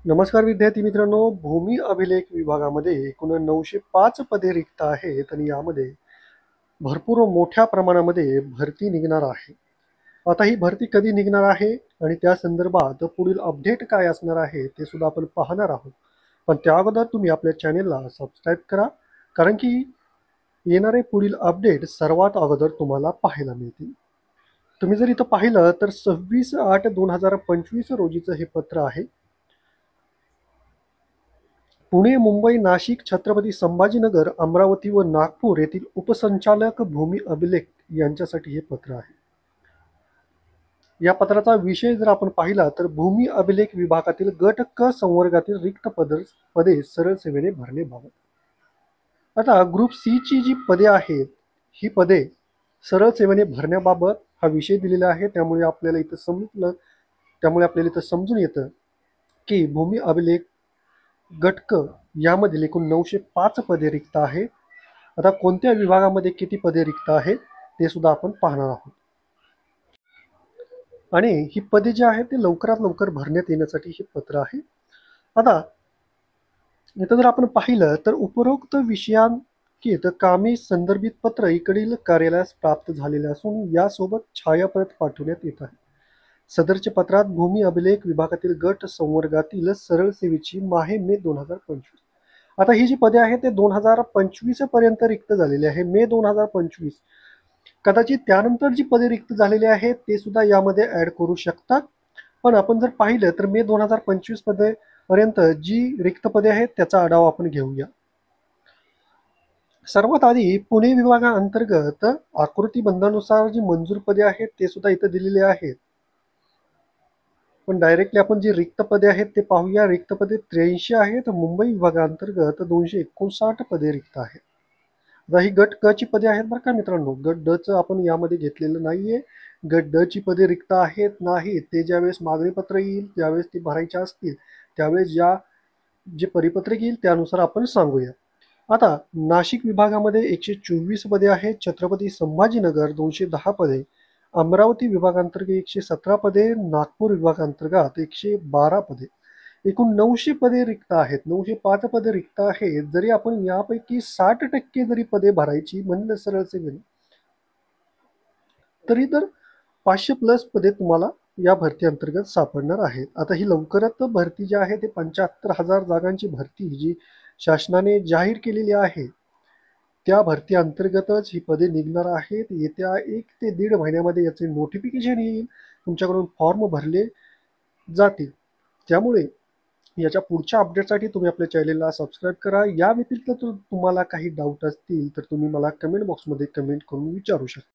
नमस्कार विद्यार्थी मित्रांनो, भूमी अभिलेख विभागामध्ये एकूण 905 पदे रिक्त आहेत आणि यामध्ये भरपूर मोठ्या प्रमाणामध्ये भरती निघणार आहे. आता ही भरती कधी निघणार आहे आणि त्या संदर्भात पुढील अपडेट काय असणार आहे ते सुद्धा आपण पाहणार आहोत. पण त्या अगोदर तुम्ही आपल्या चॅनेलला सबस्क्राईब करा, कारण की येणारे पुढील अपडेट सर्वात अगोदर तुम्हाला पाहायला मिळतील. तुम्ही जर इथं पाहिलं तर 26/8/2025 रोजीचं हे पत्र आहे. पुणे, मुंबई, नाशिक, छत्रपती संभाजीनगर, अमरावती व नागपूर येथील उपसंचालक भूमी अभिलेख यांच्यासाठी हे पत्र आहे. या पत्राचा विषय जर आपण पाहिला तर भूमी अभिलेख विभागातील गट क संवर्गातील रिक्त पदे सरळ सेवेने भरण्याबाबत. आता ग्रुप सी ची जी पदे आहेत, ही पदे सरळ सेवेने भरण्याबाबत हा विषय दिलेला आहे. त्यामुळे आपल्याला इथं समजून येतं की भूमी अभिलेख गट क यामधील एकूण 905 पदे रिक्त आहेत. आता कोणत्या विभागामध्ये किती पदे रिक्त आहेत ते सुद्धा आपण पाहणार आहोत. आणि ही पदे जी आहेत ते लवकरात लवकर भरण्यात येण्यासाठी हे पत्र आहे. आता इथं जर आपण पाहिलं तर उपरोक्त विषयांकित कामे संदर्भित पत्र इकडील कार्यालयास प्राप्त झालेले असून यासोबत छायाप्रत पाठवण्यात येत आहे. सदरच्या पत्रात भूमी अभिलेख विभागातील गट संवर्गातील सरळ सेवेची माहे मे 2025. आता ही जी पदे आहेत ते 2025 पर्यंत रिक्त झालेली आहे. मे 2025. कदाचित त्यानंतर जी पदे रिक्त झालेली आहेत ते सुद्धा यामध्ये ऍड करू शकतात. पण आपण जर पाहिलं तर मे 2025 पर्यंत जी रिक्त पदे आहेत त्याचा आढावा आपण घेऊया. सर्वात आधी पुणे विभागाअंतर्गत आकृतीबंधानुसार जी मंजूर पदे आहेत ते सुद्धा इथं दिलेले आहेत. पण डायरेक्टली आपण जी रिक्त पदे आहेत ते पाहूया. रिक्त पदे 83 आहेत. मुंबई विभागाअंतर्गत 259 पदे रिक्त आहेत. आता ही गट क ची पदे आहेत बरं का मित्रांनो. गट ड चं आपण यामध्ये घेतलेलं नाहीये. गट ड ची पदे रिक्त आहेत नाहीत ते ज्यावेळेस मागणीपत्र येईल त्यावेळेस ती भरायची असतील त्यावेळेस जे परिपत्रक येईल त्यानुसार आपण सांगूया. आता नाशिक विभागामध्ये 124 पदे आहेत. छत्रपती संभाजीनगर 210 पदे, अमरावती विभागांतर्गत 117 पदे, नागपूर विभागांतर्गत 112 पदे, एकूण 900 पदे रिक्त आहेत. 905 पदे रिक्त आहेत. जरी आपण यापैकी 60% जरी पदे भरायची म्हणलं सरळ सेवेने तरी तर 500 प्लस पदे तुम्हाला या भरती अंतर्गत सापडणार आहेत. आता ही लवकरच भरती जी आहे ते 75,000 जागांची भरती जी शासनाने जाहीर केलेली आहे त्या भरती अंतर्गतच ही पदे निघणार आहेत. येत्या 1 ते 1.5 महिन्यामध्ये याचे नोटिफिकेशन येईल. तुमच्याकडून फॉर्म भरले जातील. त्यामुळे याच्या पुढच्या अपडेटसाठी तुम्ही आपल्या चॅनेलला सबस्क्राईब करा. या व्यतिरिक्त तुम्हाला काही डाऊट असतील तर तुम्ही मला कमेंट बॉक्समध्ये कमेंट करून विचारू शकता.